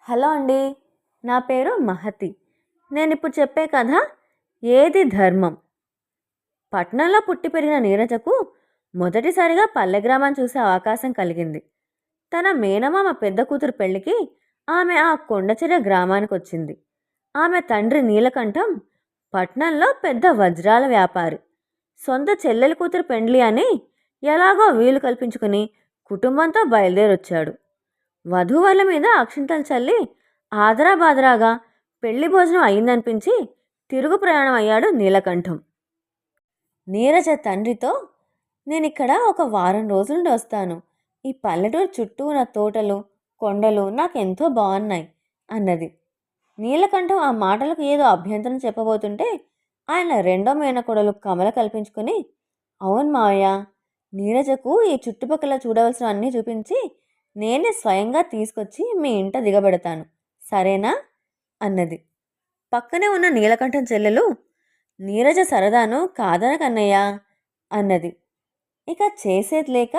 Hello అండి. నా పేరు మహతి. నేనిప్పుడు చెప్పే కథ 'ఏది ధర్మం'. పట్నంలో పుట్టి పెరిగిన నీరజకు మొదటిసారిగా పల్లె గ్రామం చూసే అవకాశం కలిగింది. తన మేనమామ పెద్ద కూతురు పెళ్లికి ఆమె ఆ కొండచెర్య గ్రామానికొచ్చింది. ఆమె తండ్రి నీలకంఠం పట్నంలో పెద్ద వజ్రాల వ్యాపారి. సొంత చెల్లెలి కూతురు పెండ్లి అని ఎలాగో వీలు కల్పించుకుని కుటుంబంతో బయలుదేరొచ్చాడు. వధూవరుల మీద అక్షింతలు చల్లి ఆదరాబాదరాగా పెళ్లి భోజనం అయిందనిపించి తిరుగు ప్రయాణం అయ్యాడు నీలకంఠం. నీరజ తండ్రితో, నేనిక్కడ ఒక వారం రోజులుండి వస్తాను. ఈ పల్లెటూరు చుట్టూ ఉన్న తోటలు, కొండలు నాకెంతో బాగున్నాయి అన్నది. నీలకంఠం ఆ మాటలకు ఏదో అభ్యంతరం చెప్పబోతుంటే ఆయన రెండో మేనకోడలు కమల కల్పించుకుని, అవును మావయ్య, నీరజకు ఈ చుట్టుపక్కల చూడవలసిన అన్నీ చూపించి నేనే స్వయంగా తీసుకొచ్చి మీ ఇంట దిగబెడతాను, సరేనా అన్నది. పక్కనే ఉన్న నీలకంఠం చెల్లెలు, నీరజ సరదాను కాదనకన్నయ్యా అన్నది. ఇక చేసేది లేక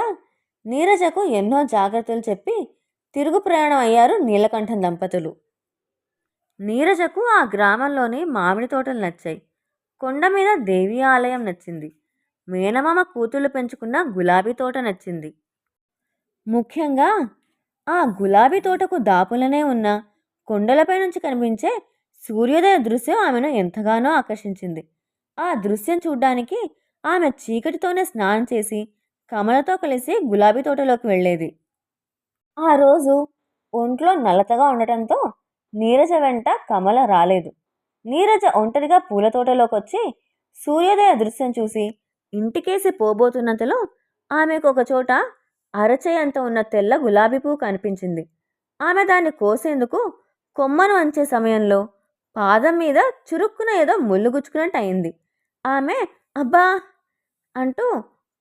నీరజకు ఎన్నో జాగ్రత్తలు చెప్పి తిరుగు ప్రయాణం అయ్యారు నీలకంఠం దంపతులు. నీరజకు ఆ గ్రామంలోని మామిడి తోటలు నచ్చాయి. కొండ మీద దేవి ఆలయం నచ్చింది. మేనమామ కూతుళ్ళు పెంచుకున్న గులాబీ తోట నచ్చింది. ముఖ్యంగా ఆ గులాబీ తోటకు దాపులనే ఉన్న కొండలపై నుంచి కనిపించే సూర్యోదయ దృశ్యం ఆమెను ఎంతగానో ఆకర్షించింది. ఆ దృశ్యం చూడ్డానికి ఆమె చీకటితోనే స్నానం చేసి కమలతో కలిసి గులాబీ తోటలోకి వెళ్ళేది. ఆ రోజు ఒంట్లో నలతగా ఉండటంతో నీరజ వెంట కమల రాలేదు. నీరజ ఒంటరిగా పూల తోటలోకొచ్చి సూర్యోదయ దృశ్యం చూసి ఇంటికేసి పోబోతున్నంతలో ఆమెకు ఒకచోట అరచేయంత ఉన్న తెల్ల గులాబీ పువ్వు కనిపించింది. ఆమె దాన్ని కోసేందుకు కొమ్మను వంచే సమయంలో పాదం మీద చురుక్కున ఏదో ముళ్ళు గుచ్చుకున్నట్టు అయింది. ఆమె అబ్బా అంటూ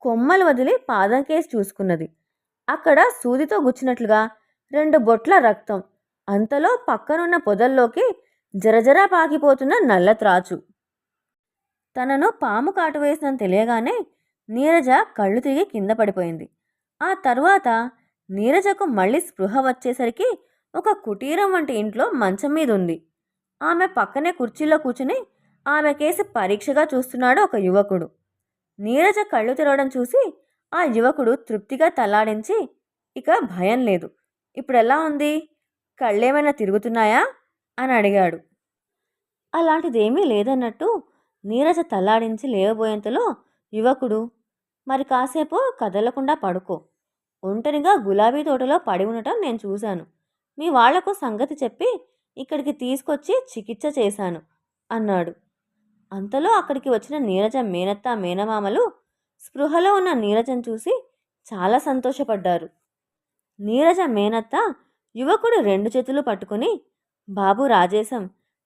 కొమ్మలు వదిలి పాదం కేసి చూసుకున్నది. అక్కడ సూదితో గుచ్చినట్లుగా 2 బొట్ల రక్తం. అంతలో పక్కనున్న పొదల్లోకి జరజరా పాకిపోతున్న నల్ల త్రాచు. తనను పాము కాటు వేసిందని తెలియగానే నీరజ కళ్ళు తిరిగి కింద పడిపోయింది. ఆ తరువాత నీరజకు మళ్ళీ స్పృహ వచ్చేసరికి ఒక కుటీరం వంటి ఇంట్లో మంచం మీద ఉంది. ఆమె పక్కనే కుర్చీలో కూర్చుని ఆమె కేసి పరీక్షగా చూస్తున్నాడు ఒక యువకుడు. నీరజ కళ్ళు తెరవడం చూసి ఆ యువకుడు తృప్తిగా తలాడించి, ఇక భయం లేదు, ఇప్పుడెలా ఉంది, కళ్ళేమైనా తిరుగుతున్నాయా అని అడిగాడు. అలాంటిదేమీ లేదన్నట్టు నీరజ తల్లాడించి లేవబోయేంతలో యువకుడు, మరి కాసేపు కదలకుండా పడుకో, ఒంటరిగా గులాబీ తోటలో పడి ఉండటం నేను చూశాను. మీ వాళ్లకు సంగతి చెప్పి ఇక్కడికి తీసుకొచ్చి చికిత్స చేశాను అన్నాడు. అంతలో అక్కడికి వచ్చిన నీరజ మేనత్త మేనమామలు స్పృహలో ఉన్న నీరజను చూసి చాలా సంతోషపడ్డారు. నీరజ మేనత్త యువకుడు 2 చేతులు పట్టుకుని, బాబు రాజేశం,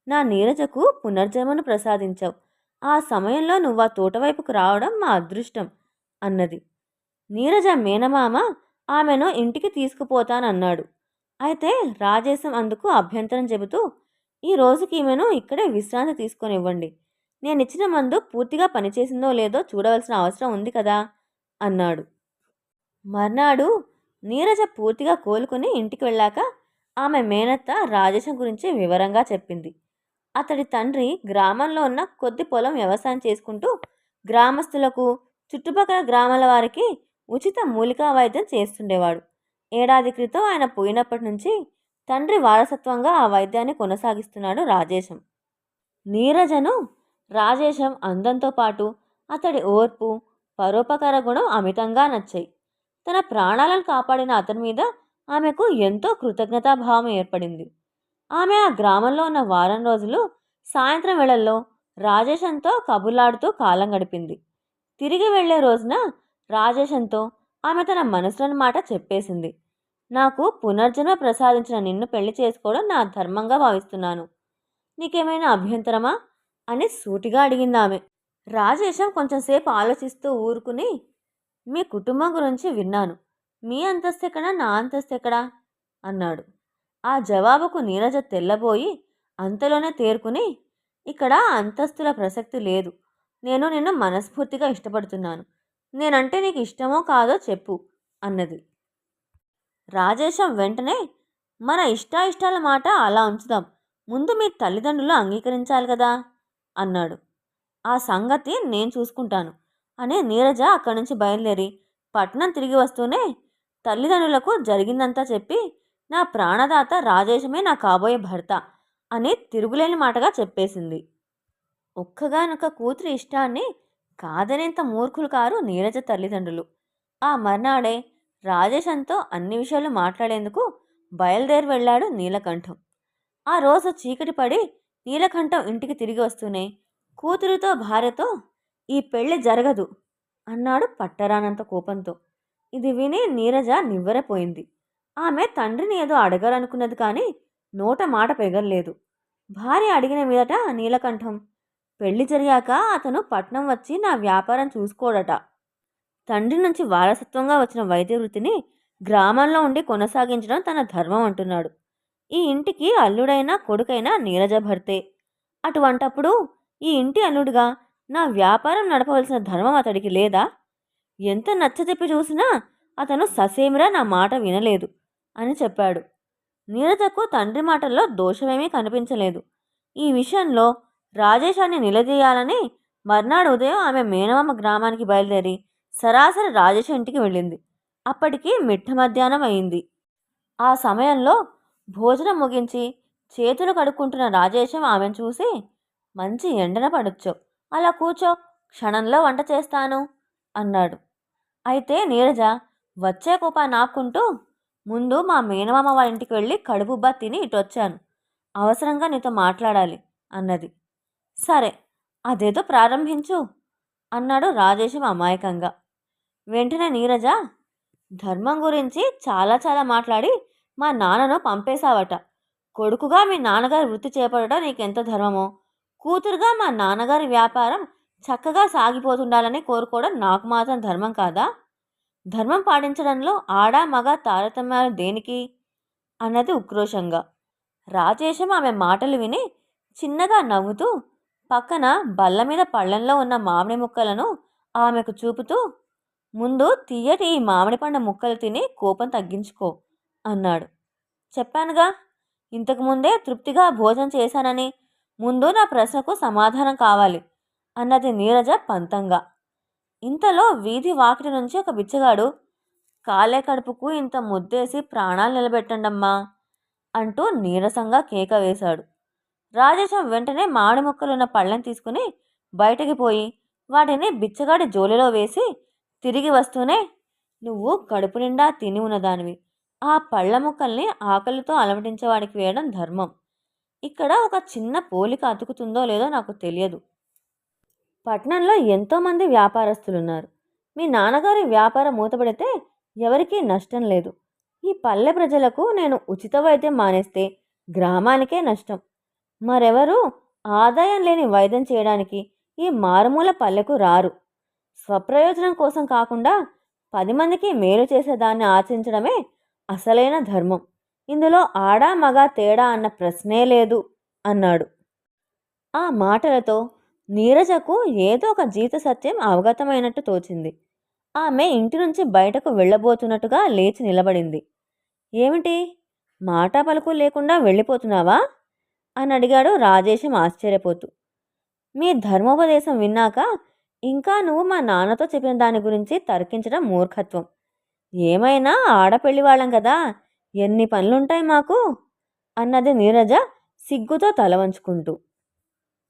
నా నీరజకు పునర్జన్మను ప్రసాదించావు. ఆ సమయంలో నువ్వు ఆ తోటవైపుకు రావడం మా అదృష్టం అన్నది. నీరజ మేనమామ ఆమెను ఇంటికి తీసుకుపోతానన్నాడు. అయితే రాజేశం అందుకు అభ్యంతరం చెబుతూ, ఈ రోజుకి ఈమెను ఇక్కడే విశ్రాంతి తీసుకొనివ్వండి. నేనిచ్చిన మందు పూర్తిగా పనిచేసిందో లేదో చూడవలసిన అవసరం ఉంది కదా అన్నాడు. మర్నాడు నీరజ పూర్తిగా కోలుకుని ఇంటికి వెళ్ళాక ఆమె మేనత్త రాజేశం గురించి వివరంగా చెప్పింది. అతడి తండ్రి గ్రామంలో ఉన్న కొద్ది పొలం వ్యవసాయం చేసుకుంటూ గ్రామస్తులకు, చుట్టుపక్కల గ్రామాల వారికి ఉచిత మూలికా వైద్యం చేస్తుండేవాడు. ఏడాది క్రితం ఆయన పోయినప్పటి నుంచి తండ్రి వారసత్వంగా ఆ వైద్యాన్ని కొనసాగిస్తున్నాడు రాజేశం. నీరజను రాజేశం అందంతో పాటు అతడి ఓర్పు, పరోపకార గుణం అమితంగా నచ్చాయి. తన ప్రాణాలను కాపాడిన అతని మీద ఆమెకు ఎంతో కృతజ్ఞతాభావం ఏర్పడింది. ఆమె ఆ గ్రామంలో ఉన్న వారం రోజులు సాయంత్రం వేళల్లో రాజేశంతో కబుర్లాడుతూ కాలం గడిపింది. తిరిగి వెళ్లే రోజున రాజేశంతో ఆమె తన మనసులోని మాట చెప్పేసింది. నాకు పునర్జన్మ ప్రసాదించిన నిన్ను పెళ్లి చేసుకోవడం నా ధర్మంగా భావిస్తున్నాను. నీకేమైనా అభ్యంతరమా అని సూటిగా అడిగింది ఆమె. రాజేశం కొంచెంసేపు ఆలోచిస్తూ ఊరుకుని, మీ కుటుంబం గురించి విన్నాను. మీ అంతస్తు ఎక్కడా, నా అంతస్తు ఎక్కడా అన్నాడు. ఆ జవాబుకు నీరజ తెల్లబోయి అంతలోనే తేరుకుని, ఇక్కడ అంతస్తుల ప్రసక్తి లేదు. నేను నిన్ను మనస్ఫూర్తిగా ఇష్టపడుతున్నాను. నేనంటే నీకు ఇష్టమో కాదో చెప్పు అన్నది. రాజేశం వెంటనే, మన ఇష్టాయిష్టాల మాట అలా ఉంచుదాం, ముందు మీ తల్లిదండ్రులు అంగీకరించాలి కదా అన్నాడు. ఆ సంగతి నేను చూసుకుంటాను అని నీరజ అక్కడి నుంచి బయలుదేరి పట్నం తిరిగి వస్తూనే తల్లిదండ్రులకు జరిగిందంతా చెప్పి నా ప్రాణదాత రాజేశమే నా కాబోయే భర్త అని తిరుగులేని మాటగా చెప్పేసింది. ఒక్కగానొక్క కూతురి ఇష్టాన్ని కాదనేంత మూర్ఖులు కారు నీరజ తల్లిదండ్రులు. ఆ మర్నాడే రాజేశంతో అన్ని విషయాలు మాట్లాడేందుకు బయలుదేరి వెళ్ళాడు నీలకంఠం. ఆ రోజు చీకటి పడి నీలకంఠం ఇంటికి తిరిగి వస్తూనే కూతురుతో భార్యతో ఈ పెళ్లి జరగదు అన్నాడు పట్టరానంత కోపంతో. ఇది విని నీరజ నివ్వెరపోయింది. ఆమె తండ్రిని ఏదో అడగాలనుకున్నది కానీ నోట మాట పెగల్లేదు. భార్య అడిగిన మీదట నీలకంఠం పెళ్లి జరిగాక అతను పట్నం వచ్చి నా వ్యాపారం చూసుకోడట. తండ్రి నుంచి వారసత్వంగా వచ్చిన వైద్య వృత్తిని గ్రామంలో ఉండి కొనసాగించడం తన ధర్మం అంటున్నాడు. ఈ ఇంటికి అల్లుడైనా కొడుకైనా నీరజ భర్తే. అటువంటప్పుడు ఈ ఇంటి అల్లుడుగా నా వ్యాపారం నడపవలసిన ధర్మం అతడికి లేదా? ఎంత నచ్చజెప్పి చూసినా అతను ససేమిరా నా మాట వినలేదు అని చెప్పాడు. నీరజకు తండ్రి మాటల్లో దోషమేమీ కనిపించలేదు. ఈ విషయంలో రాజేశాన్ని నిలదీయాలని మర్నాడు ఉదయం ఆమె మేనమామ గ్రామానికి బయలుదేరి సరాసరి రాజేశ ఇంటికి వెళ్ళింది. అప్పటికి మిట్ట మధ్యాహ్నం అయింది. ఆ సమయంలో భోజనం ముగించి చేతులు కడుక్కుంటున్న రాజేశం ఆమెను చూసి మంచి ఎండన పడొచ్చు, అలా కూర్చో, క్షణంలో వంట చేస్తాను అన్నాడు. అయితే నీరజ వచ్చే కోపాన్ని ఆపుకుంటూ ముందు మా మేనమామ వాళ్ళ ఇంటికి వెళ్ళి కడుపుబ్బా తిని ఇటు వచ్చాను, అవసరంగా నీతో మాట్లాడాలి అన్నది. సరే, అదేదో ప్రారంభించు అన్నాడు రాజేశం అమాయకంగా. వెంటనే నీరజ ధర్మం గురించి చాలా మాట్లాడి మా నాన్నను పంపేశావట. కొడుకుగా మీ నాన్నగారి వృత్తి చేపట్టడం నీకెంత ధర్మమో, కూతురుగా మా నాన్నగారి వ్యాపారం చక్కగా సాగిపోతుండాలని కోరుకోవడం నాకు మాత్రం ధర్మం కాదా? ధర్మం పాటించడంలో ఆడా మగ తారతమ్యాలు దేనికి అన్నది ఉక్రోషంగా. రాజేశం ఆమె మాటలు విని చిన్నగా నవ్వుతూ పక్కన బల్ల మీద పళ్ళెంలో ఉన్న మామిడి ముక్కలను ఆమెకు చూపుతూ ముందు తీయటి ఈ మామిడి పండు ముక్కలు తిని కోపం తగ్గించుకో అన్నాడు. చెప్పానుగా, ఇంతకుముందే తృప్తిగా భోజనం చేశానని. ముందు నా ప్రశ్నకు సమాధానం కావాలి అన్నది నీరజ పంతంగా. ఇంతలో వీధి వాకిటి నుంచి ఒక బిచ్చగాడు కాలే కడుపుకు ఇంత ముద్దేసి ప్రాణాలు నిలబెట్టండమ్మా అంటూ నీరసంగా కేక వేశాడు. రాజేశం వెంటనే మామిడి ముక్కలున్న పళ్ళెం తీసుకుని బయటికి పోయి వాటిని బిచ్చగాడి జోలిలో వేసి తిరిగి వస్తూనే నువ్వు కడుపు నిండా తిని ఉన్నదానివి, ఆ పళ్ళ ముక్కల్ని ఆకలితో అలమటించేవాడికి వేయడం ధర్మం. ఇక్కడ ఒక చిన్న పోలిక అతుకుతుందో లేదో నాకు తెలియదు. పట్నంలో ఎంతోమంది వ్యాపారస్తులున్నారు. మీ నాన్నగారి వ్యాపారం మూతపడితే ఎవరికీ నష్టం లేదు. ఈ పల్లె ప్రజలకు నేను ఉచిత వైద్యం మానేస్తే గ్రామానికే నష్టం. మరెవరూ ఆదాయం లేని వైద్యం చేయడానికి ఈ మారుమూల పల్లెకు రారు. స్వప్రయోజనం కోసం కాకుండా 10 మందికి మేలు చేసేదాన్ని ఆచరించడమే అసలైన ధర్మం. ఇందులో ఆడా మగ తేడా అన్న ప్రశ్నే లేదు అన్నాడు. ఆ మాటలతో నీరజకు ఏదో ఒక జీవిత సత్యం అవగతమైనట్టు తోచింది. ఆమె ఇంటి నుంచి బయటకు వెళ్ళబోతున్నట్టుగా లేచి నిలబడింది. ఏమిటి, మాటా పలుకు లేకుండా వెళ్ళిపోతున్నావా అని అడిగాడు రాజేశం ఆశ్చర్యపోతూ. మీ ధర్మోపదేశం విన్నాక ఇంకా నువ్వు మా నాన్నతో చెప్పిన దాని గురించి తర్కించడం మూర్ఖత్వం. ఏమైనా ఆడపెళ్లి వాళ్ళం కదా, ఎన్ని పనులుంటాయి మాకు అన్నది నీరజ సిగ్గుతో తల వంచుకుంటూ.